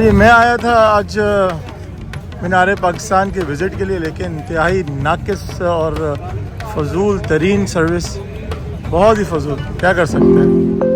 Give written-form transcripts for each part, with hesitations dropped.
जी मैं आया था आज मीनार पाकिस्तान के विज़िट के लिए, लेकिन इंतहाई नाकिस और फजूल तरीन सर्विस, बहुत ही फजूल, क्या कर सकते हैं।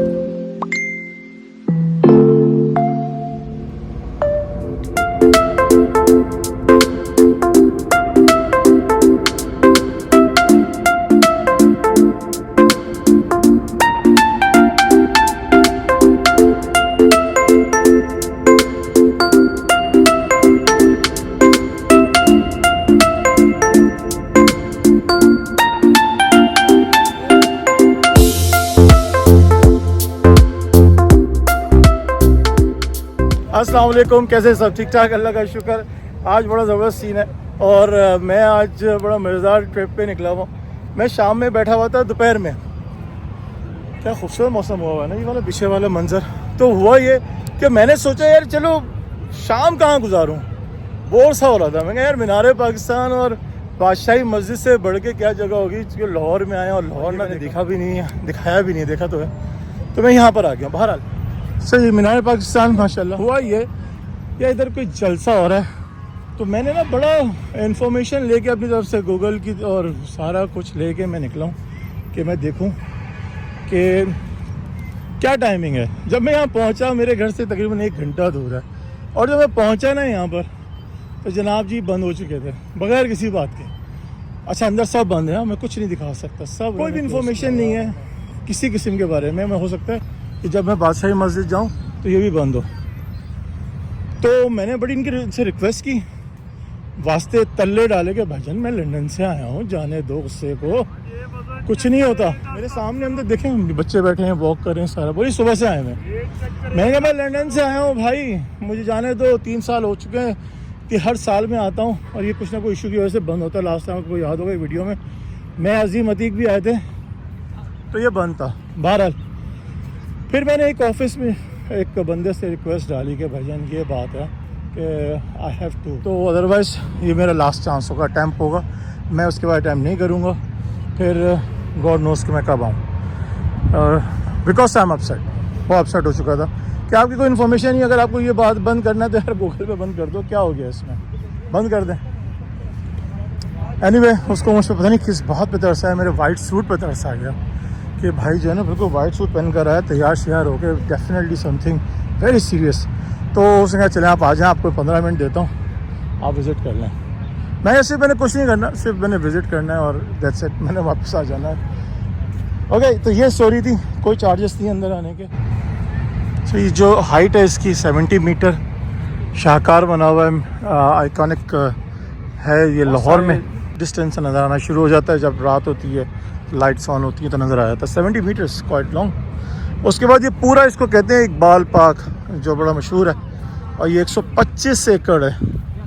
अस्सलाम वालेकुम, कैसे सब ठीक ठाक, अल्लाह का शुक्र। आज बड़ा ज़बरदस्त सीन है और मैं आज बड़ा मज़ेदार ट्रिप पे निकला हुआ। मैं शाम में बैठा हुआ था, दोपहर में, क्या खूबसूरत मौसम हुआ है ना, ये वाला पीछे वाला मंज़र। तो हुआ ये कि मैंने सोचा यार चलो शाम कहाँ गुजारूँ, बोर सा हो रहा था। मैं कहा यार मीनार पाकिस्तान और बादशाही मस्जिद से बढ़ के क्या जगह होगी, क्योंकि लाहौर में आया और लाहौर में दिखा भी नहीं है, दिखाया भी नहीं, देखा तो है, तो मैं यहाँ पर आ गया। बहरहाल सही मीनार पाकिस्तान माशाल्लाह। हुआ ये या इधर कोई जलसा हो रहा है, तो मैंने ना बड़ा इन्फॉर्मेशन लेके अपनी तरफ से गूगल की और सारा कुछ लेके मैं निकला हूँ कि मैं देखूँ कि क्या टाइमिंग है। जब मैं यहाँ पहुँचा, मेरे घर से तकरीबन 1 घंटा दूर है, और जब मैं पहुँचा ना यहाँ पर, तो जनाब जी बंद हो चुके थे बगैर किसी बात के। अच्छा अंदर सब बंद है, मैं कुछ नहीं दिखा सकता, सब कोई भी इन्फॉर्मेशन नहीं है किसी किस्म के बारे में। मैं हो सकता है कि जब मैं बादशाही मस्जिद जाऊं तो ये भी बंद हो। तो मैंने बड़ी इनसे रिक्वेस्ट की, वास्ते तल्ले डाले के भाईजान मैं लंदन से आया हूँ, जाने दो गुस्से को, कुछ नहीं होता। मेरे सामने अंदर देखें बच्चे बैठे हैं, वॉक कर रहे हैं, सारा बोली सुबह से आए हैं। मैं कहा मैं लंदन से आया हूँ भाई, मुझे जाने दो, 3 साल हो चुके हैं कि हर साल में आता हूँ और ये कुछ ना कोई इशू की वजह से बंद होता है। लास्ट टाइम आपको याद होगा वीडियो में मैं अजीम अतीक भी आए थे तो ये बंद था। बहरहाल फिर मैंने एक ऑफिस में एक बंदे से रिक्वेस्ट डाली कि भाईजान ये बात है कि आई हैव टू, तो अदरवाइज़ ये मेरा लास्ट चांस होगा, अटैम्प्ट होगा, मैं उसके बाद अटैम्प्ट नहीं करूँगा, फिर गॉड नोस कि मैं कब आऊँ। बिकॉज आई एम अपसेट, वो अपसेट हो चुका था कि आपकी कोई इन्फॉर्मेशन नहीं। अगर आपको ये बात बंद करना है तो यार गूगल पे बंद कर दो, क्या हो गया इसमें, बंद कर दें। एनीवे उसको मुझ पर पता नहीं किस बात पे तरस आया, मेरे वाइट सूट पे तरस आ गया कि भाई जो है ना बिल्कुल वाइट सूट पहन कर आया, तैयार श्यार हो गए, डेफिनेटली समथिंग वेरी सीरियस। तो उसने कहा चलें आप आ जाएँ, आपको 15 मिनट देता हूँ, आप विज़िट कर लें। मैंने कुछ नहीं करना, सिर्फ मैंने विज़िट करना है और दैट्स इट, मैंने वापस आ जाना है। ओके तो ये स्टोरी थी, कोई चार्जेस नहीं अंदर आने के। तो ये जो हाइट है इसकी 70 मीटर, शाहकार बना हुआ है, आइकॉनिक है ये। लाहौर में डिस्टेंस से नज़र आना शुरू हो जाता है, जब रात होती है लाइट्स ऑन होती है तो नज़र आ जाता है। 70 मीटर्स क्वाइट लॉन्ग। उसके बाद ये पूरा इसको कहते हैं इकबाल पार्क, जो बड़ा मशहूर है, और ये 125 एकड़ है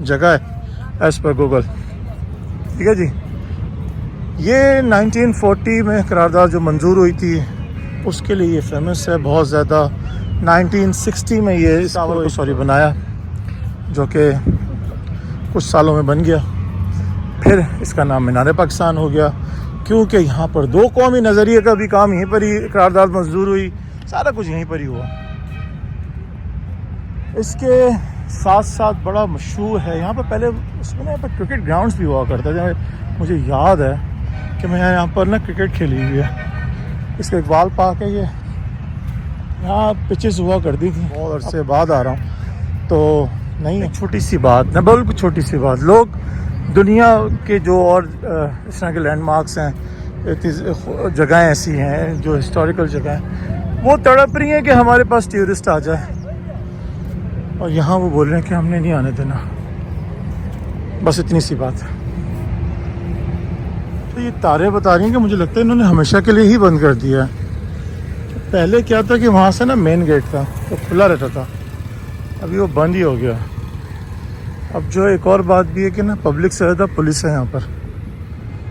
जगह है एज़ पर गूगल, ठीक है जी। ये 1940 में करारदाद जो मंजूर हुई थी उसके लिए ये फेमस है बहुत ज़्यादा। 1960 में ये इस टावर को बनाया, जो कि कुछ सालों में बन गया। फिर इसका नाम मीनार पाकिस्तान हो गया, क्योंकि यहाँ पर 2 कौमी नज़रिए का भी काम यहीं पर ही करारदाद मंजूर हुई, सारा कुछ यहीं पर ही हुआ। इसके साथ साथ बड़ा मशहूर है यहाँ पर, पहले उसमें ना यहाँ पर क्रिकेट ग्राउंड्स भी हुआ करते थे। मुझे याद है कि मैं यहाँ पर ना क्रिकेट खेली हुई है। इसका इकबाल पार्क है ये, यहाँ पिचेस हुआ करती थी, बहुत अरसे बाद आ रहा हूँ तो नहीं है। छोटी सी बात ना, बिल्कुल छोटी सी बात, लोग दुनिया के जो और इस तरह के लैंडमार्क्स हैं, जगहें ऐसी हैं जो हिस्टोरिकल जगह हैं, वो तड़प रही हैं कि हमारे पास टूरिस्ट आ जाए, और यहाँ वो बोल रहे हैं कि हमने नहीं आने देना। बस इतनी सी बात है। तो ये तारे बता रही हैं कि मुझे लगता है इन्होंने हमेशा के लिए ही बंद कर दिया है। पहले क्या था कि वहाँ से ना मेन गेट था तो खुला रहता था, अभी वो बंद ही हो गया। अब जो एक और बात भी है कि ना पब्लिक से ज़्यादा पुलिस है यहाँ पर।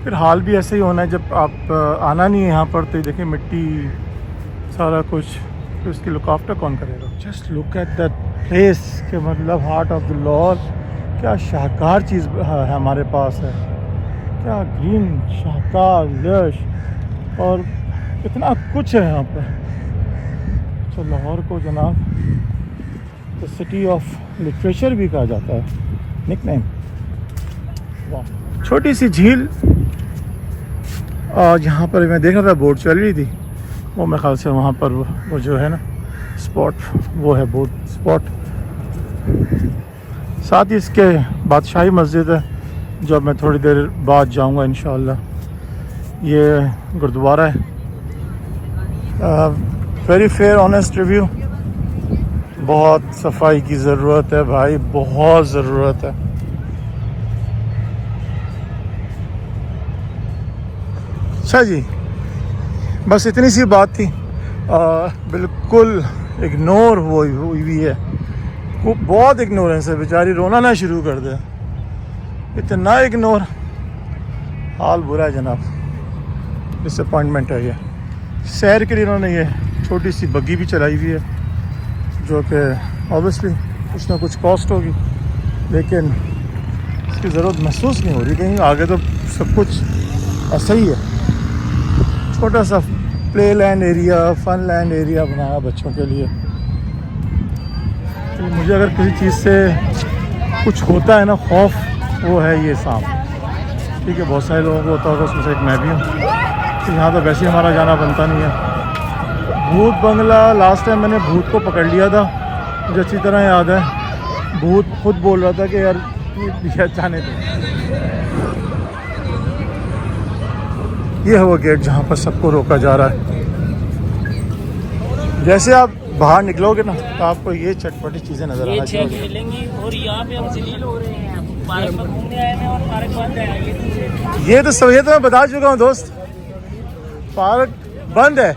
फिर हाल भी ऐसे ही होना है, जब आप आना नहीं है यहाँ पर तो देखिए मिट्टी सारा कुछ, तो इसकी लुक आफ्टर कौन करेगा। Just look at that place के मतलब हार्ट ऑफ द लाहौर, क्या शाहकार चीज़ है हमारे पास है, क्या ग्रीन शाहकार लश और कितना कुछ है यहाँ पर। तो लाहौर को जनाब तो सिटी ऑफ लिटरेचर भी कहा जाता है, निकनेम। वाह, छोटी सी झील, और यहाँ पर मैं देख रहा था बोट चल रही थी, वो मेरे ख्याल से वहाँ पर वो जो है ना स्पॉट, वो है बोट स्पॉट। साथ ही इसके बादशाही मस्जिद है जो मैं थोड़ी देर बाद जाऊँगा इंशाअल्लाह। ये गुरुद्वारा है। वेरी फेयर ऑनेस्ट रिव्यू, बहुत सफाई की ज़रूरत है भाई, बहुत ज़रूरत है। अच्छा जी, बस इतनी सी बात थी। बिल्कुल इग्नोर हुई हुई है, वो बहुत इग्नोरेंस है, बेचारी रोना ना शुरू कर दे, इतना इग्नोर, हाल बुरा है जनाब, डिसअपॉइंटमेंट है ये। सैर के लिए इन्होंने ये छोटी सी बग्गी भी चलाई हुई है जो कि ऑब्वियसली कुछ ना कुछ कॉस्ट होगी, लेकिन इसकी ज़रूरत महसूस नहीं हो रही कहीं आगे, तो सब कुछ ऐसा ही है। छोटा सा play land area, fun land area बनाया बच्चों के लिए। तो मुझे अगर किसी चीज़ से कुछ होता है ना खौफ, वो है ये सांप। ठीक है, बहुत सारे लोगों को होता होगा, उसमें से एक मैं भी हूँ। तो यहाँ तो वैसे ही हमारा जाना बनता नहीं है। भूत बंगला, लास्ट टाइम मैंने भूत को पकड़ लिया था, मुझे अच्छी तरह याद है। भूत खुद बोल रहा था कि यार जाने दो। ये है वो गेट जहाँ पर सबको रोका जा रहा है। जैसे आप बाहर निकलोगे ना तो आपको ये चटपटी चीज़ें नज़र आना चाहिए। खेलेंगी और यहाँ पे हम जलील हो रहे हैं, पार्क में घूमने आए हैं और पार्क बंद है। ये तो सब, ये तो मैं बता चुका हूँ दोस्त, पार्क बंद है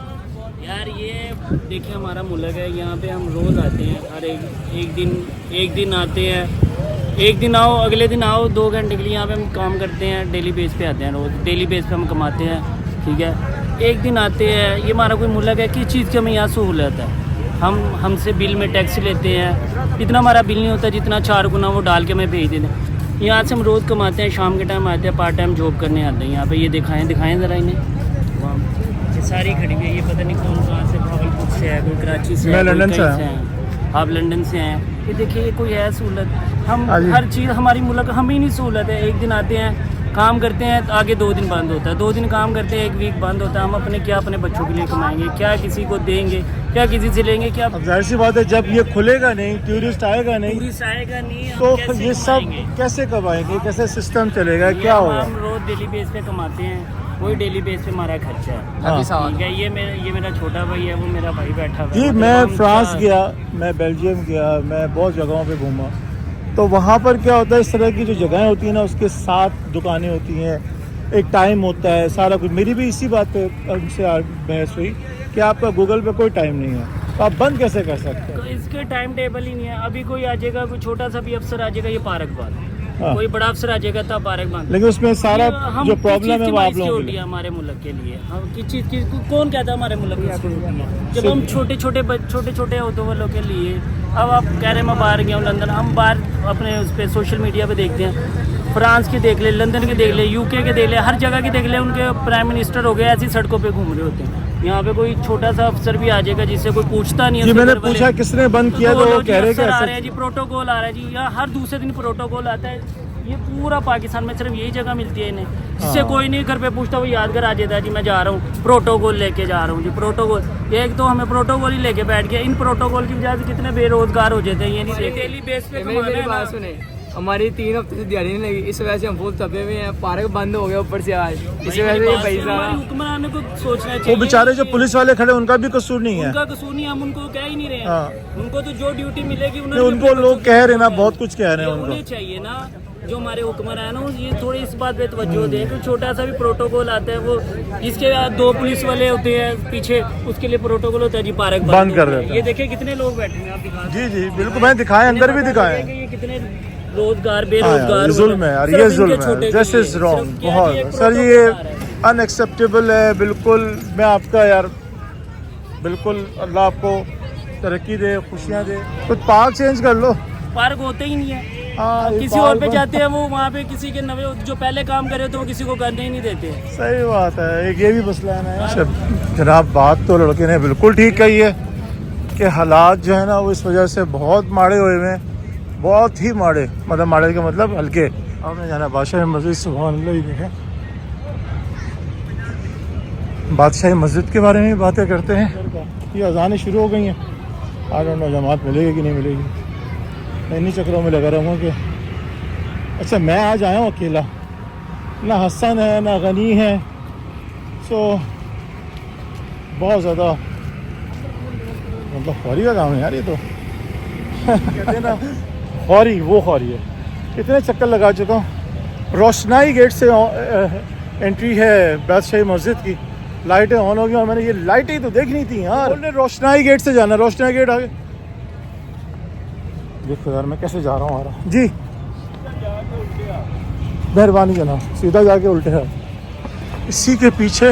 यार। ये देखिए हमारा मुल्क है, यहाँ पे हम रोज़ आते हैं, हर एक दिन आते हैं, एक दिन आओ अगले दिन आओ, 2 घंटे के लिए यहाँ पे हम काम करते हैं, डेली बेस पे आते हैं, रोज़ डेली बेस पे हम कमाते हैं। ठीक है, एक दिन आते हैं, ये हमारा कोई मुल्क है, किस चीज़ की हमें यहाँ सहूलत है। हमसे बिल में टैक्स लेते हैं, इतना हमारा बिल नहीं होता जितना 4 गुना वो डाल के हमें भेज देते हैं। यहाँ से हम रोज़ कमाते हैं, शाम के टाइम आते हैं, पार्ट टाइम जॉब करने आते हैं। यहाँ पे ये दिखाएं ज़रा इन्हें, ये सारी खड़ी हुई है, ये पता नहीं कौन कहाँ से, भागलपुर से है, कोई कराची से, मैं लंदन से हैं, आप लंदन से हैं। ये देखिए, ये कोई है सहूलत, हम हर चीज़ हमारी मुल्क हम ही नहीं सहूलत है। एक दिन आते हैं, काम करते हैं, आगे 2 दिन बंद होता है, 2 दिन काम करते हैं, 1 वीक बंद होता है। हम अपने क्या अपने बच्चों के लिए कमाएंगे, क्या किसी को देंगे, क्या किसी से लेंगे, क्या? अब जाहिर सी बात है, जब ये खुलेगा नहीं, टूरिस्ट आएगा नहीं, तो ये सब कैसे कमाएंगे, कैसे सिस्टम चलेगा, क्या होगा? हम रोज डेली बेस पे कमाते हैं, वही डेली बेस पे हमारा खर्चा है। ठीक है, ये मेरा छोटा भाई है, वो मेरा भाई बैठा हुआ है। जी, मैं फ्रांस गया, मैं बेल्जियम गया, मैं बहुत जगहों पे घूमा, तो वहाँ पर क्या होता है, इस तरह की जो जगहें होती हैं ना, उसके साथ दुकानें होती हैं, एक टाइम होता है, सारा कुछ। मेरी भी इसी बात पे उनसे बहस हुई कि आपका गूगल पे कोई टाइम नहीं है, तो आप बंद कैसे कर सकते हैं? तो इसके टाइम टेबल ही नहीं है। अभी कोई आ जाएगा, कोई छोटा सा भी अफसर आ जाएगा, ये पार्क बंद, कोई बड़ा अफसर आ जाएगा तब पार्क बंद। लेकिन उसमें सारा जो प्रॉब्लम है वो आप लोगों की, हमारे मुल्क के लिए हम किस चीज़ की, कौन कहता है हमारे मुल्क में जब हम छोटे छोटे ऑटो वालों के लिए। अब आप कह रहे हैं मैं बाहर गया हूँ लंदन, हम बाहर अपने उस पर सोशल मीडिया पे देखते हैं, फ्रांस के देख ले, लंदन के देख ले, यूके के देख ले, हर जगह के देख ले, उनके प्राइम मिनिस्टर हो गए ऐसी सड़कों पे घूम रहे होते हैं। यहाँ पे कोई छोटा सा अफसर भी आ जाएगा जिससे कोई पूछता नहीं है। मैंने पूछा किसने बंद किया, तो वो कह रहे हैं आ रहे हैं जी, प्रोटोकॉल आ रहा है जी, यहाँ हर दूसरे दिन प्रोटोकॉल आता है। ये पूरा पाकिस्तान में सिर्फ यही जगह मिलती है इन्हें, जिससे कोई नहीं घर पे पूछता, वो यादगार आ जाता है जी मैं जा रहा हूँ, प्रोटोकॉल लेके जा रहा हूँ जी। प्रोटोकॉल, एक तो हमें प्रोटोकॉल ही लेके बैठ गया, इन प्रोटोकॉल की वजह से कितने बेरोजगार हो जाते हैं। ये नहीं डेली बेस पे सुने, हमारी 3 हफ्ते से दिहाड़ी नहीं लगी, इस वजह से हम बहुत तपे हुए हैं, पार्क बंद हो गया ऊपर से आज, इस वजह से पैसा हुक्मरानों को सोचना चाहिए। वो बेचारे जो पुलिस वाले खड़े, उनका भी कसूर नहीं है, उनका कसूर नहीं, हम उनको कह ही नहीं रहे हैं। उनको तो जो ड्यूटी मिलेगी उनको लोग कह रहे ना, बहुत कुछ कह रहे हैं उनको चाहिए ना। जो हमारे हुक्मरान है ये थोड़ी इस बात पे तवज्जो दें कि छोटा सा भी प्रोटोकॉल आता है, वो जिसके 2 पुलिस वाले होते हैं पीछे, उसके लिए प्रोटोकॉल होता है जी, पार्क बंद कर देते हैं। ये देखिए कितने लोग बैठे हैं, आप दिखा। जी बिल्कुल, मैंने दिखाया, अंदर भी दिखाया। ये कितने रोजगार बेरोजगार जुल्म है यार, ये जुल्म है, दिस इज रॉन्ग बहुत सर, ये अनएक्सेप्टेबल है बिल्कुल। मैं आपका यार बिल्कुल, अल्लाह आपको तरक्की दे, खुशियाँ दे, कुछ पार्क चेंज कर लो। पार्क होते ही नहीं है, किसी और पे जाते हैं, वो वहाँ पे किसी के नवे जो पहले काम करे तो वो किसी को करने ही नहीं देते। सही बात है, एक ये भी मसला है ना। जनाब, बात तो लड़के ने बिल्कुल ठीक कही है के हालात जो है ना वो इस वजह से बहुत माड़े हुए हैं, बहुत ही माड़े, मतलब माड़े का मतलब हल्के। अब मैं जाना बादशाही मस्जिद, सुभान अल्लाह। ही देखें, बादशाही मस्जिद के बारे में बातें करते हैं। ये अजानें शुरू हो गई हैं, आई डोंट नो जमात मिलेगी कि नहीं मिलेगी। मैं इन्हीं चक्रों में लगा रहूँगा कि अच्छा मैं आज आया हूँ अकेला, ना हसन है ना गनी है, सो बहुत ज़्यादा मतलब खौरी का काम है यार ये तो। कहते हैं ना खौरी, वो खौरी है। इतने चक्कर लगा चुका हूँ। रोशनाई गेट से एंट्री है बादशाही मस्जिद की, लाइटें ऑन हो गई और मैंने ये लाइटें तो देखनी थी यार। बोल रहे रोशनाई गेट से जाना, रोशनाई गेट आगे। देखो यार मैं कैसे जा रहा हूँ आ रहा जी, मेहरबानी जनाब, सीधा जाके उल्टे है। इसी के पीछे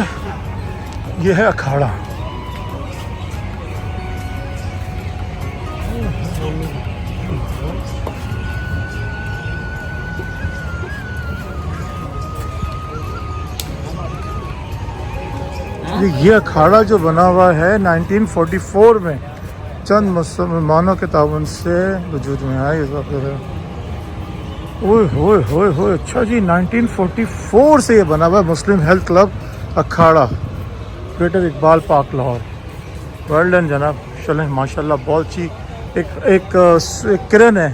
ये है अखाड़ा। ये अखाड़ा जो बना हुआ है 1944 में चंद मुसलमानों के ताउन से वजूद में आया। इस वक्त ओए होए होए होए, अच्छा जी 1944 से ये बना हुआ है मुस्लिम हेल्थ क्लब अखाड़ा, greater Iqbal park Lahore. Well done जनाब, चलें माशाल्लाह, बहुत अच्छी एक किरण है,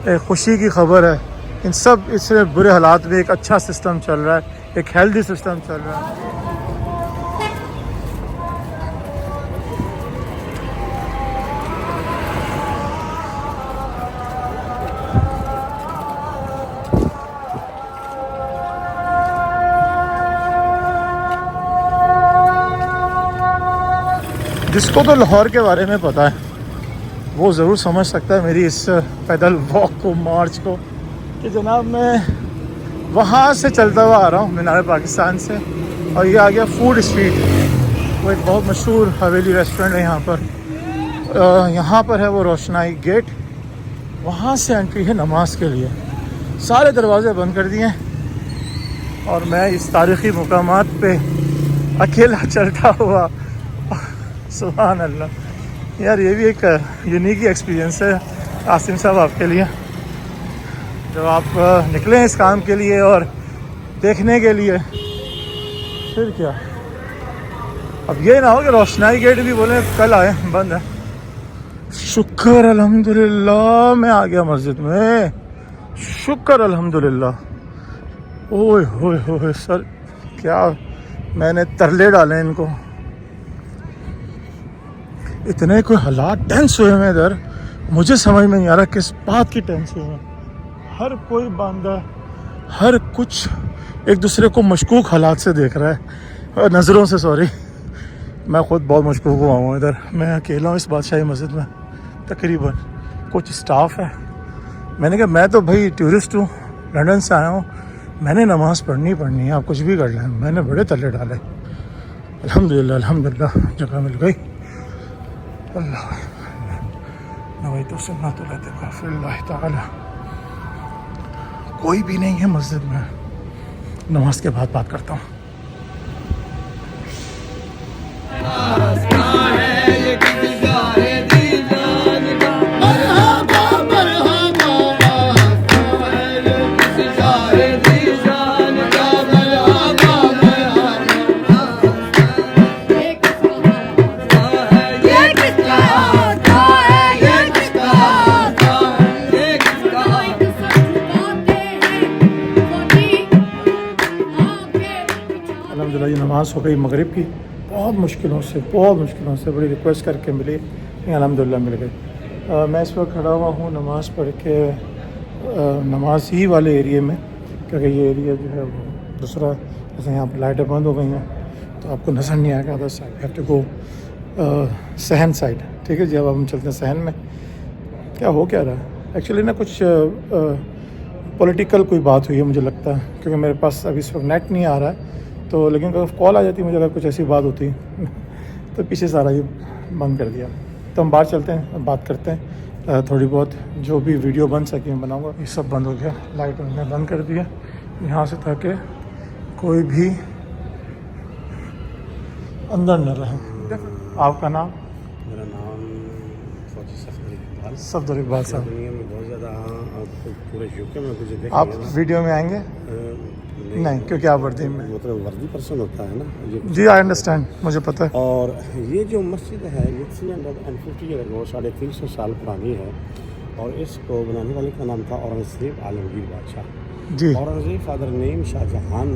एक खुशी की खबर है। इन सब इससे बुरे हालात में एक अच्छा सिस्टम चल रहा है, एक हेल्दी सिस्टम चल रहा है। जिसको तो लाहौर के बारे में पता है वो ज़रूर समझ सकता है मेरी इस पैदल वॉक को, मार्च को, कि जनाब मैं वहाँ से चलता हुआ आ रहा हूँ मीनार पाकिस्तान से, और ये आ गया फूड स्ट्रीट। वो एक बहुत मशहूर हवेली रेस्टोरेंट है यहाँ पर। यहाँ पर है वो रोशनाई गेट, वहाँ से एंट्री है नमाज के लिए। सारे दरवाजे बंद कर दिए और मैं इस तारीख़ी मुकामात पे अकेला चलता हुआ, सुभान अल्लाह यार, ये भी एक यूनिक एक्सपीरियंस है आसिम साहब आपके लिए। जब आप निकले इस काम के लिए और देखने के लिए, फिर क्या, अब ये ना हो कि रोशनाई गेट भी बोले कल आए, बंद है। शुक्र अल्हम्दुलिल्लाह मैं आ गया मस्जिद में, शुक्र अल्हम्दुलिल्लाह। ओए होए होए सर, क्या मैंने तरले डाले इनको। इतने कोई हालात टेंस हुए हैं इधर, मुझे समझ में नहीं आ रहा किस बात की टेंस हुए हैं। हर कोई बांधा, हर कुछ एक दूसरे को मशकूक हालात से देख रहा है, नज़रों से, सॉरी। मैं ख़ुद बहुत मशकूक हुआ हूँ इधर। मैं अकेला हूँ इस बादशाही मस्जिद में, तकरीबन कुछ स्टाफ है। मैंने कहा मैं तो भाई टूरिस्ट हूँ, लंदन से आया हूँ, मैंने नमाज़ पढ़नी है, आप कुछ भी कर लें। मैंने बड़े तले डाले, अल्हम्दुलिल्लाह अल्हम्दुलिल्लाह जगह मिल गई। अल्लाह नवई तो सुन्नत अल्लाह ताला। कोई भी नहीं है मस्जिद में, नमाज के बाद बात करता हूँ। नमाज हो गई मगरिब की, बहुत मुश्किलों से बड़ी रिक्वेस्ट करके मिली, अल्हम्दुलिल्लाह मिल गई। मैं इस वक्त खड़ा हुआ हूँ नमाज़ पढ़ के नमाज ही वाले एरिए में, क्योंकि ये एरिया जो है वो दूसरा, जैसे यहाँ पर लाइटें बंद हो गई हैं तो आपको नज़र नहीं आएगा other side, have to go सहन साइड। ठीक है जी, अब हम चलते हैं सहन में। क्या हो क्या रहा है एक्चुअली ना, कुछ पॉलिटिकल कोई बात हुई है मुझे लगता है, क्योंकि मेरे पास अभी इस वक्त नेट नहीं आ रहा है, तो लेकिन अगर कॉल आ जाती मुझे, अगर कुछ ऐसी बात होती तो पीछे सारा ये बंद कर दिया। तो हम बाहर चलते हैं, बात करते हैं, थोड़ी बहुत जो भी वीडियो बन सके मैं बनाऊँगा। ये सब बंद हो गया, लाइट उन्होंने बंद कर दिया यहाँ से, ताकि कोई भी अंदर न रहे। आपका नाम? मेरा नाम फौजी सफदर इकबाल सफदर इकबाल साहब, दुनिया में बहुत ज़्यादा पूरे यूके में मुझे देखेंगे आप ना, वीडियो में आएंगे? नहीं, क्योंकि आप वर्दी में। मतलब वर्दी पर्सन होता है ना ये। जी आई अंडरस्टैंड, मुझे पता है। और ये जो मस्जिद है ये 350 ईयर अगो 350 साल पुरानी है और इसको बनाने वाले का नाम था औरंगज़ेब आलमगीर बादशाह। जी औरंगज़ेब फादर नेम शाहजहां,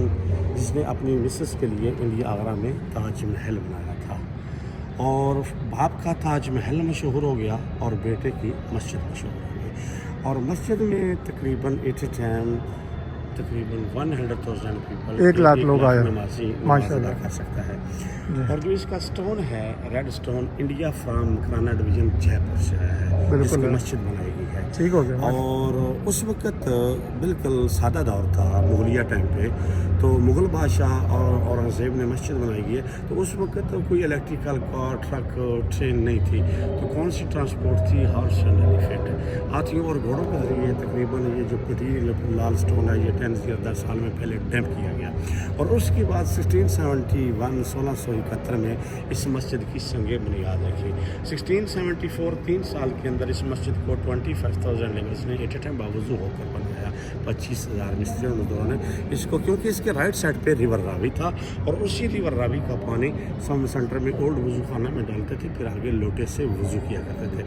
जिसने अपनी मिसेस के लिए इंडिया आगरा में ताजमहल बनाया था। और बाप का ताजमहल मशहूर हो गया और बेटे की मस्जिद मशहूर हो गई। और मस्जिद में तकरीबन 100,000 पीपल, 1 लाख लोग आए नमाजी माशाल्लाह कर सकता है। और जो इसका स्टोन है red stone, India from Makrana division Jaipur से आया है, बिल्कुल जिसकी है। मस्जिद बनाई गई है। ठीक हो गया। और उस वक़्त बिल्कुल सादा दौर था मुगलिया टाइम पे, तो मुग़ल बादशाह और औरंगज़ेब ने मस्जिद बनाई है। तो उस वक़्त कोई इलेक्ट्रिकल कार, ट्रक, ट्रेन नहीं थी, तो कौन सी ट्रांसपोर्ट थी? हॉर्स एंड एलिफेंट, हाथियों और घोड़ों के ज़रिए तकरीबन ये जो पटील लाल स्टोन है ये 10 साल में पहले डैम्प किया गया। और उसके बाद 1671 में इस मस्जिद की संगे बुनियाद रखी। 1674 3 साल के अंदर इस मस्जिद को 25,000 लेबर्स ने एट ए टाइम बावजूद होकर बनाया। 25,000 मिस्त्रियों मजदूरों ने इसको, क्योंकि इसके राइट साइड पे रिवर रावी था और उसी रिवर रावी का पानी सम सेंटर में ओल्ड वज़ू खाना में डालते थे, फिर आगे लोटे से वज़ू किया करते थे।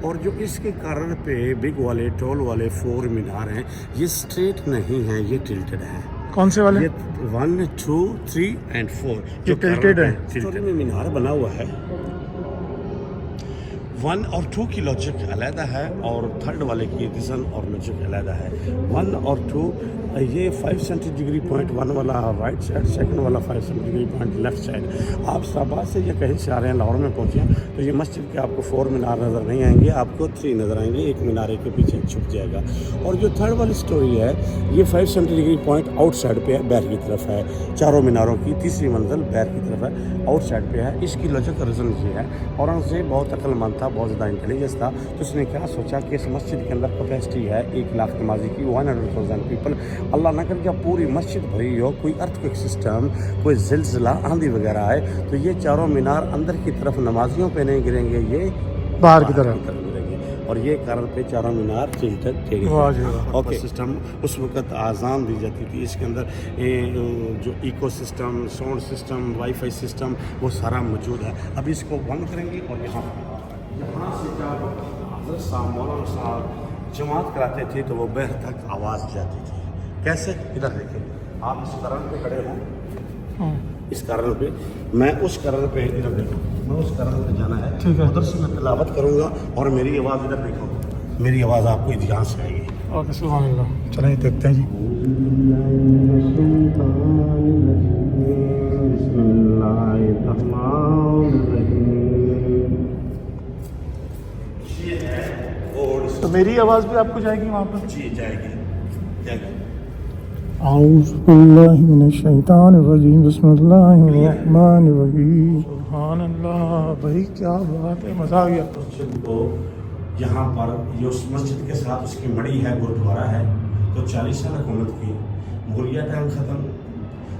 और जो इसके कारण पे बिग वाले टॉल वाले 4 मीनार हैं, ये स्ट्रेट नहीं है, ये टिल्टेड है। कौन से वाले? ये 1, 2, 3 and 4 ये tilted है। टिल्टेड में मीनार बना हुआ है। 1 और 2 की लॉजिक अलग है और थर्ड वाले की रीज़न और लॉजिक अलग है। 1 और 2 ये 5 सेंटीग्री पॉइंट 1 वाला राइट साइड, सेकंड वाला 5 सेंटीग्री पॉइंट लेफ्ट साइड। आप शाहबाद से या कहीं से आ रहे हैं लाहौर में पहुँचे तो ये मस्जिद के आपको 4 मीनार नज़र नहीं आएंगे, आपको 3 नज़र आएंगे, एक मीनारे के पीछे छुप जाएगा। और जो थर्ड वाली स्टोरी है ये 5 सेंटीग्री पॉइंट आउट साइड पे है, बैर की तरफ है। चारों मीनारों की तीसरी मंजिल बैर की तरफ है, आउट साइड पे है। इसकी लॉजिक रीज़न ये है, औरंगज़ेब बहुत अक्लमंद था, बहुत ज़्यादा इंटेलिजेंस था, तो उसने क्या सोचा कि इस मस्जिद के अंदर कैपेसिटी है 1 लाख नमाजी की, 100,000 पीपल। अल्लाह ना कर जब पूरी मस्जिद भरी हो, कोई अर्थक्वेक सिस्टम, कोई ज़िलज़िला, आंधी वगैरह आए तो ये चारों मीनार अंदर की तरफ नमाजियों पे नहीं गिरेंगे, ये बाहर की तरफ। गिरेंगे। और ये कारण पे चारों मीनार चिल्टेड थे। वाह जी वाह। ओके सिस्टम उस वक्त आज़ान दी जाती थी। इसके अंदर जो ecosystem, sound system, WiFi system वो सारा मौजूद है। अब इसको बंद करेंगे और यहाँ से जब हज़रत साहब मौलाना साहब जमात कराते थे तो वो बहर तक आवाज़ जाती थी। कैसे? इधर देखें, आप इस कारण पे खड़े हों, इस कारण पे, मैं उस कारण पे, इधर देखो, मैं उस कारण पे जाना है, ठीक है। उधर से मैं तिलावत करूँगा और मेरी आवाज़ इधर देखो, मेरी आवाज़ आपको ध्यान से आएगी। ओके सुभान अल्लाह। चलिए देखते हैं जी। तो मेरी आवाज़ भी आपको जाएगी वहाँ पर? जी जाएगी, जाएगी। औज़ु बिल्लाहि मिनश शैतानिर रजीम, बिस्मिल्लाहिर्रहमानिर रहीम। सुभान अल्लाह, भाई क्या बात है, मज़ा आ गया। मस्जिद को यहाँ पर ये उस मस्जिद के साथ उसकी मड़ी है, गुरुद्वारा है। तो 40 साल हुकूमत की, मुगलिया टाइम ख़त्म,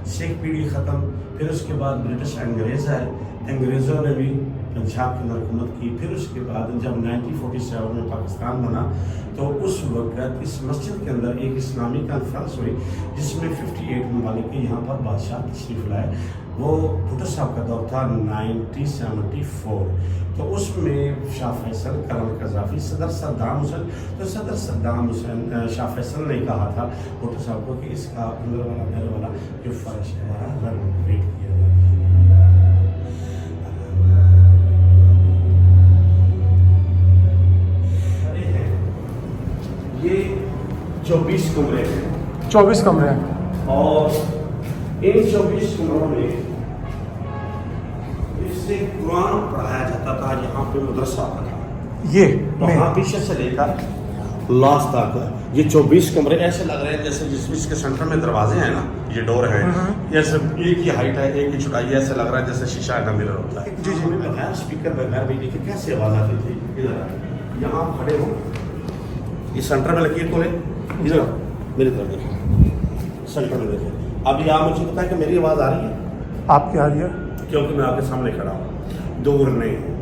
सिख पीढ़ी ख़त्म, फिर उसके बाद ब्रिटिश अंग्रेज़ आए, अंग्रेज़ों ने भी पंजाब के अंदर हुकूमत की। फिर उसके बाद जब 1947 में पाकिस्तान बना तो उस वक्त इस मस्जिद के अंदर एक इस्लामी कॉन्फ्रेंस हुई जिसमें 58 ममालिक के यहाँ पर बादशाह तशरीफ़ लाए। वो भुट्टो साहब का दौर था 1974। तो उसमें शाह फैसल, कर्नल कज़ाफ़ी, सदर सद्दाम हुसैन, तो सदर सद्दाम हुसैन शाह फैसल ने कहा था भुट्टो साहब को कि इसका अंदर वाला घर वाला जो फर्श है रेनोवेट किया जाए। ये 24 कमरे हैं, 24 कमरे हैं और इन 24 कमरों में इससे कुरान पढ़ाया जाता था। यहाँ पे मदरसा था, ये वहाँ पीछे से लेकर लास्ट तक ये 24 कमरे ऐसे लग रहे हैं जैसे जिसमें इसके सेंटर में दरवाजे हैं ना, ये डोर है, जैसे एक ही हाइट है, एक ही चौड़ाई, ऐसे लग रहा है जैसे शीशा का मिरर होता है। जी जी, बगैर स्पीकर बगैर बिजली के कैसे आवाज़ आती थी। इधर यहाँ आप खड़े हो, ये सेंटर में लकीर खोले, इधर मेरी तरफ देखो, सेंटर में देखो। अभी आप मुझे पता है कि मेरी आवाज़ आ रही है आपकी आ रही है? क्योंकि मैं आपके सामने खड़ा हूँ, दूर नहीं हूँ।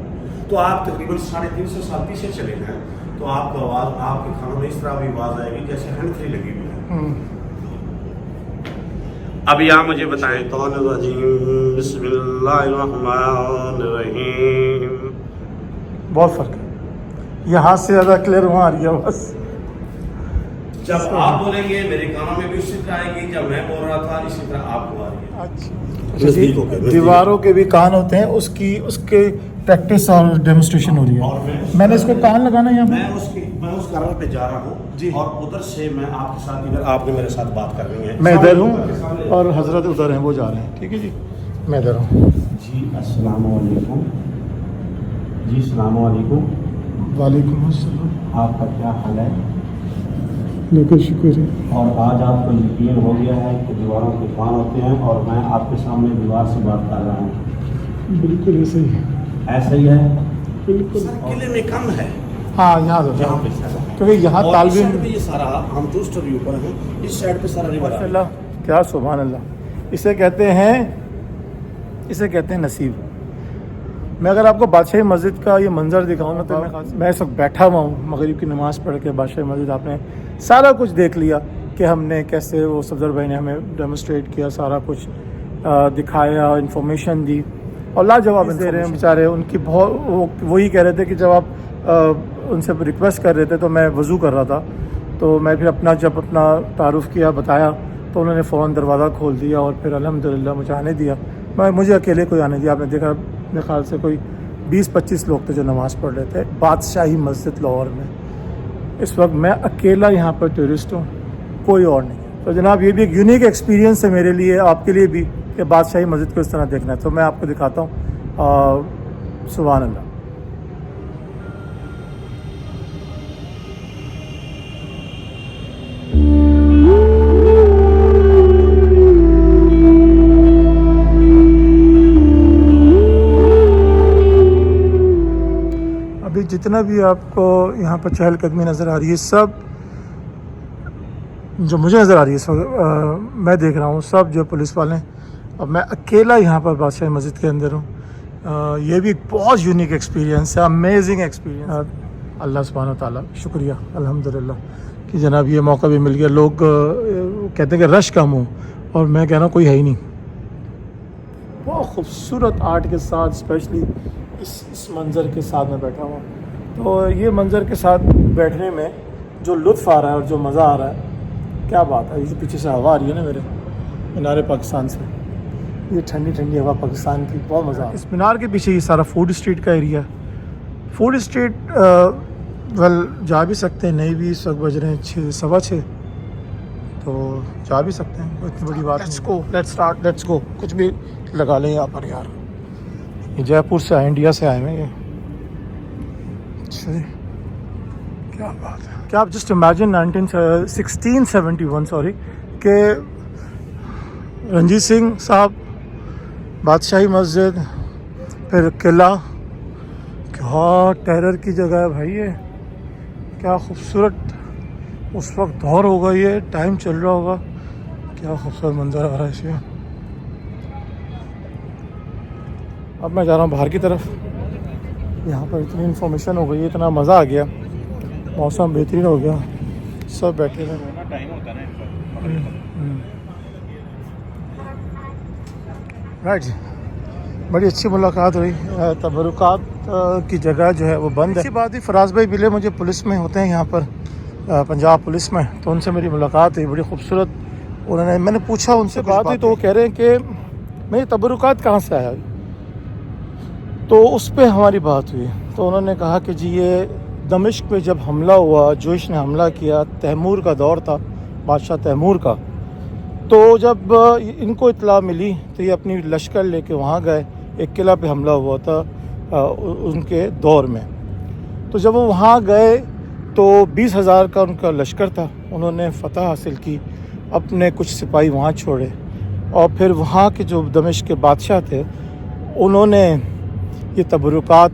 तो आप तकरीबन 350 साल पीछे चले जाएं तो आपको आवाज़ आपके खानों में इस तरह भी आवाज़ आएगी जैसे हैंड फ्री लगी हुई है। अब यहाँ मुझे बताएं बिस्मिल्लाहिर्रहमानिर्रहीम। बहुत फ़र्क है, यहाँ से ज़्यादा क्लियर वहाँ आ रही है बस। जब आप बोलेंगे मेरे कानों में भी उसी तरह आएगी, जब मैं बोल रहा था इसी तरह आपको आ रही है। अच्छा जी, दीवारों के भी कान होते हैं, उसके प्रैक्टिस और डेमोस्ट्रेशन हो रही और है। मैंने इसको कान लगाना है यहाँ मैं उस कमरे पे जा रहा हूँ जी, और उधर से मैं आपके साथ, इधर आपने मेरे साथ बात करनी है। मैं इधर हूँ और हजरत उधर हैं, वो जा रहे हैं। ठीक है जी, मैं इधर हूँ। जी अस्सलाम वालेकुम। जी अस्सलाम वालेकुम। वालेकुम अस्सलाम। आपका क्या हाल है? बिल्कुल शुक्र है। और आज आपको यकीन हो गया है कि दीवारों के कान होते हैं और मैं आपके सामने दीवार से बात कर रहा हूँ। बिल्कुल ऐसे ही है, ऐसा ही है। बिल्कुल। किले में कम है हाँ यहाँ तो यहाँ पे सारा, क्योंकि यहाँ और इस तालबे साइड पे ये सारा, हम 2 स्टोरी ऊपर हैं, इस साइड पे सारा रिवर है। माशाल्लाह, क्या सुभान अल्लाह। इसे कहते हैं नसीब। मैं अगर आपको बादशाही मस्जिद का ये मंजर दिखाऊँ ना तो मैं इस वक्त बैठा हुआ हूँ मगरिब की नमाज़ पढ़ के बादशाही मस्जिद। आपने सारा कुछ देख लिया कि हमने कैसे, वो सफदर भाई ने हमें डेमोस्ट्रेट किया, सारा कुछ दिखाया, इंफॉर्मेशन दी और लाजवाब दे रहे हैं बेचारे। उनकी बहुत वही कह रहे थे कि जब आप उनसे रिक्वेस्ट कर रहे थे तो मैं वज़ू कर रहा था, तो मैं फिर जब अपना तारुफ़ किया, बताया, तो उन्होंने फ़ौरन दरवाज़ा खोल दिया और फिर अल्हम्दुलिल्लाह मुझे आने दिया। मुझे अकेले कोई आने दिया। आपने देखा मेरे ख्याल से कोई 20-25 लोग थे जो नमाज़ पढ़ रहे थे बादशाही मस्जिद लाहौर में। इस वक्त मैं अकेला यहाँ पर टूरिस्ट हूँ, कोई और नहीं। तो जनाब ये भी एक यूनिक एक्सपीरियंस है मेरे लिए, आपके लिए भी, कि बादशाही मस्जिद को इस तरह देखना है। तो मैं आपको दिखाता हूँ। सुभान अल्लाह। अभी जितना भी आपको यहाँ पर चहलकदमी नज़र आ रही है, सब जो मुझे नज़र आ रही है इस वक्त, मैं देख रहा हूँ सब जो पुलिस वाले हैं। अब मैं अकेला यहाँ पर बादशाही मस्जिद के अंदर हूँ। ये भी एक बहुत यूनिक एक्सपीरियंस है, अमेजिंग एक्सपीरियंस। अल्लाह सुब्हान व तआला शुक्रिया अल्हम्दुलिल्लाह कि जनाब ये मौका भी मिल गया। लोग कहते हैं कि रश कम हो और मैं कह रहा हूँ कोई है ही नहीं। बहुत खूबसूरत आर्ट के साथ, स्पेशली इस मंज़र के साथ मैं बैठा हुआ। तो ये मंज़र के साथ बैठने में जो लुत्फ़ आ रहा है और जो मज़ा आ रहा है, क्या बात है। ये जो पीछे से हवा आ रही है ना मेरे मीनार पाकिस्तान से, ये ठंडी ठंडी हवा पाकिस्तान की, बहुत मज़ा आ रहा है। इस मीनार के पीछे ये सारा फूड स्ट्रीट का एरिया है। फूड स्ट्रीट वेल जा भी सकते हैं, नहीं भी, इस वक्त बज रहे हैं 6, 6:15, तो जा भी सकते हैं, कोई इतनी बड़ी बात नहीं। लेट्स गो कुछ भी लगा लें यहाँ पर यार। ये जयपुर से आए, इंडिया से आए हैं ये। क्या बात है। क्या आप जस्ट इमेजिन 1671 सॉरी के रंजीत सिंह साहब, बादशाही मस्जिद, फिर किला, क्या टेरर की जगह है भाई ये। क्या खूबसूरत उस वक्त दौर होगा, ये टाइम चल रहा होगा, क्या खूबसूरत मंजर आ रहा है इसमें। अब मैं जा रहा हूँ बाहर की तरफ। यहाँ पर इतनी इन्फॉर्मेशन हो गई, इतना मज़ा आ गया, मौसम बेहतरीन हो गया, सब बैठे हैं। राइट, बड़ी अच्छी मुलाकात हुई। तबरुकात की जगह जो है वो बंद है। अच्छी बात ही, फराज भाई मिले मुझे, पुलिस में होते हैं यहाँ पर, पंजाब पुलिस में, तो उनसे मेरी मुलाकात हुई, बड़ी खूबसूरत। उन्होंने, मैंने पूछा उनसे बात हुई, तो वो कह रहे हैं कि मेरी तबरुकात कहाँ से आया, तो उस पर हमारी बात हुई। तो उन्होंने कहा कि जी ये दमिश्क पे जब हमला हुआ, जोश ने हमला किया, तैमूर का दौर था, बादशाह तैमूर का, तो जब इनको इत्तला मिली तो ये अपनी लश्कर लेके वहाँ गए। एक किला पे हमला हुआ था उनके दौर में, तो जब वो वहाँ गए तो 20,000 का उनका लश्कर था। उन्होंने फ़तह हासिल की, अपने कुछ सिपाही वहाँ छोड़े और फिर वहाँ के जो दमिश्क के बादशाह थे उन्होंने ये तबरुकात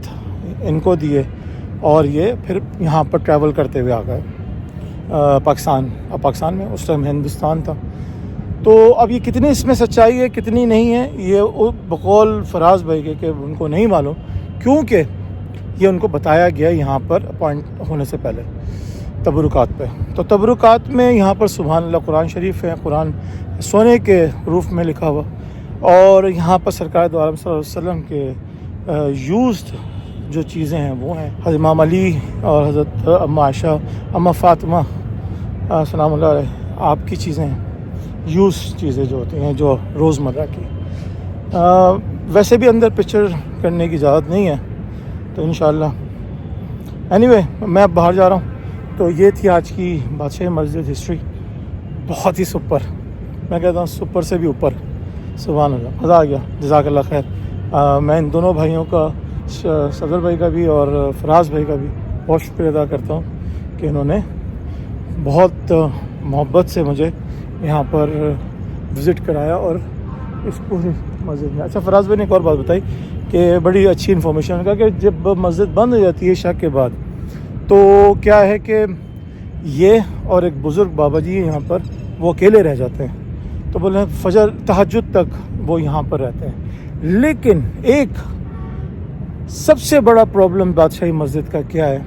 इनको दिए और ये फिर यहाँ पर ट्रैवल करते हुए आ गए पाकिस्तान में, उस टाइम हिंदुस्तान था। तो अब ये कितनी इसमें सच्चाई है कितनी नहीं है, ये बकौल फराज भाई के उनको नहीं मालूम, क्योंकि ये उनको बताया गया यहाँ पर अपॉइंट होने से पहले तबरुकात पे। तो तबरुकात में यहाँ पर सुभान अल्लाह कुरान शरीफ है, कुरान सोने के रूफ में लिखा हुआ, और यहाँ पर सरकार दो आलम सल्लल्लाहु अलैहि वसल्लम के यूज्ड जो चीज़ें हैं वो हैं हज़रत इमाम अली और हज़रत अम्मा आयशा, अम्मा फ़ातिमा सलामुल्लाह अलैह, आपकी चीज़ें हैं, यूज़ चीज़ें जो होती हैं जो रोज़मर्रा की। वैसे भी अंदर पिक्चर करने की इजाज़त नहीं है, तो इंशाअल्लाह एनीवे मैं अब बाहर जा रहा हूँ। तो ये थी आज की बादशाही मस्जिद हिस्ट्री, बहुत ही सुपर, मैं कहता हूँ सुपर से भी ऊपर। सुभान अल्लाह, मज़ा आ गया, जज़ाकल्लाह खैर। मैं इन दोनों भाइयों का, सदर भाई का भी और फराज भाई का भी बहुत शुक्रिया अदा करता हूँ कि इन्होंने बहुत मोहब्बत से मुझे यहाँ पर विज़िट कराया और इस पूरी मस्जिद में। अच्छा, फराज भाई ने एक और बात बताई कि बड़ी अच्छी इन्फॉर्मेशन का, कि जब मस्जिद बंद हो जाती है इशा के बाद, तो क्या है कि ये और एक बुज़ुर्ग बाबा जी यहाँ पर वो अकेले रह जाते हैं। तो बोले फजर तहज्जुद तक वो यहाँ पर रहते हैं। लेकिन एक सबसे बड़ा प्रॉब्लम बादशाही मस्जिद का क्या है,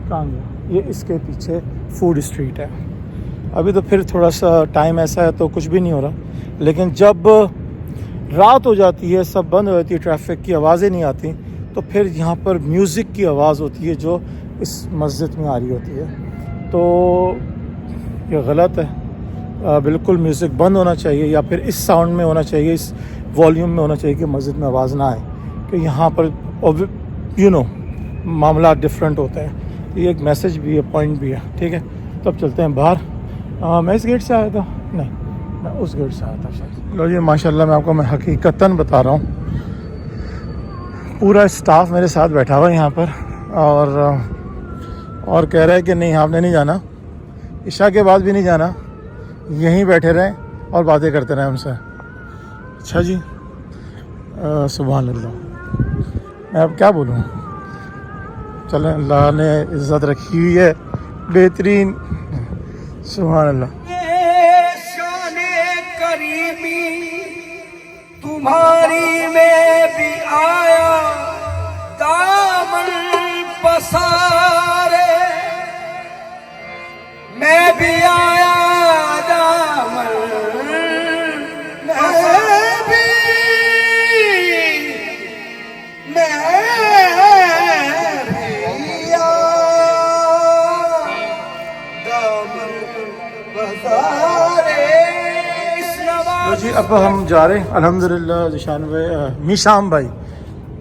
कहाँ गया ये, इसके पीछे फूड स्ट्रीट है। अभी तो फिर थोड़ा सा टाइम ऐसा है तो कुछ भी नहीं हो रहा, लेकिन जब रात हो जाती है, सब बंद हो जाती है, ट्रैफिक की आवाज़ें नहीं आती, तो फिर यहाँ पर म्यूज़िक की आवाज़ होती है जो इस मस्जिद में आ रही होती है। तो ये गलत है, बिल्कुल म्यूज़िक बंद होना चाहिए, या फिर इस साउंड में होना चाहिए, इस वॉल्यूम में होना चाहिए कि मस्जिद में आवाज़ ना आए, कि यहाँ पर यू नो मामला डिफरेंट होता है। ये एक मैसेज भी है, पॉइंट भी है, ठीक है। तो अब चलते हैं बाहर। मैं इस गेट से आया था, नहीं मैं उस गेट से आया था शायद। लो जी माशाल्लाह, मैं आपको हकीकतन बता रहा हूँ, पूरा स्टाफ मेरे साथ बैठा हुआ है यहाँ पर, और कह रहा है कि नहीं आपने नहीं जाना, इशा के बाद भी नहीं जाना, यहीं बैठे रहें और बातें करते रहें हमसे। अच्छा जी, सुभान अल्लाह, मैं अब क्या बोलूँ। चलें, अल्लाह ने इज़्ज़त रखी हुई है बेहतरीन, सुभान अल्लाह। तुम्हारी में भी आया दामन पसारे, मैं भी आया दामन, मैं भी आया दामन पसारे। तो जी अब हम जा रहे हैं अल्हम्दुलिल्लाह। जिशान भाई, मीशाम भाई,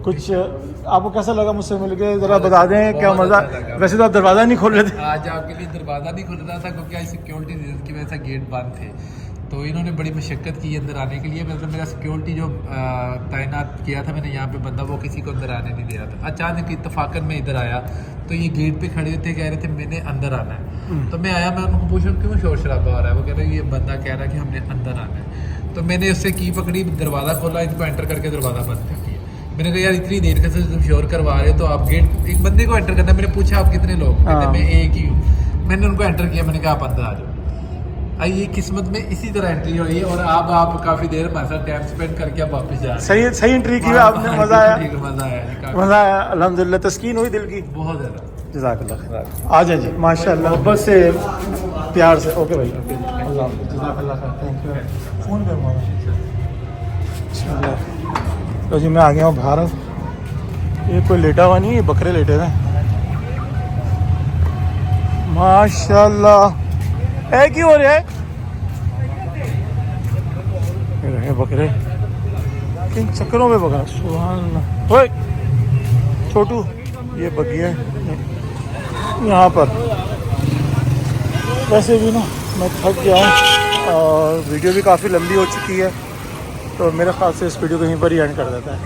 कुछ आपको कैसा लगा मुझसे मिल के, ज़रा बता दें क्या मज़ा। वैसे तो आप दरवाज़ा नहीं खोल रहे थे आज, आपके लिए दरवाज़ा नहीं खुल रहा था क्योंकि आज सिक्योरिटी रीज़न की वजह से गेट बंद थे, तो इन्होंने बड़ी मशक्क़त की अंदर आने के लिए। मतलब मेरा सिक्योरिटी जो तैनात किया था मैंने यहाँ पे बंदा, वो किसी को अंदर आने नहीं दे रहा था। अचानक इत्तफाकन में इधर आया तो ये गेट पे खड़े थे, कह रहे थे मैंने अंदर आना है। तो मैं आया, मैं उनको पूछा क्यों शोर शराबा हो रहा है, वो कह रहे ये बंदा कह रहा है कि हमने अंदर आना है। तो मैंने उससे की पकड़ी, दरवाज़ा खोला, इनको एंटर करके दरवाज़ा बंद कर दिया। मैंने कहा यार इतनी देर का से तुम शोर करवा रहे हो तो आप गेट, एक बंदे को एंटर करना। मैंने पूछा आप कितने लोग, कहते मैं एक ही हूँ। मैंने उनको एंटर किया, मैंने कहा आप अंदर आ जाओ। ये किस्मत में इसी तरह एंट्री हुई है, और आप काफ़ी देर हमारे साथ टाइम स्पेंड करके आप वापस जा रहे हैं। सही एंट्री की आपने, मज़ा आया, मज़ा आया अल्हम्दुलिल्लाह, तस्कीन हुई दिल की, बहुत ज़्यादा। जज़ाकल्लाह खैर। आ जाए जी माशाल्लाह, बस से प्यार से। ओके भाई, जज़ाकल्लाह खैर, थैंक यू। फ़ोन पे हमारा तो जी मैं आ गया हूँ बाहर। ये कोई लेटा हुआ नहीं, ये बकरे लेटे हुए माशाल्लाह। है क्यों हो रहा है ये बकरे, किन चक्करों में बकरा, सुभान अल्लाह। ओए छोटू, ये बगिया है यहाँ पर। वैसे भी ना मैं थक गया हूँ और वीडियो भी काफ़ी लंबी हो चुकी है, तो मेरे ख्याल से इस वीडियो को यहीं पर ही एंड कर देता है।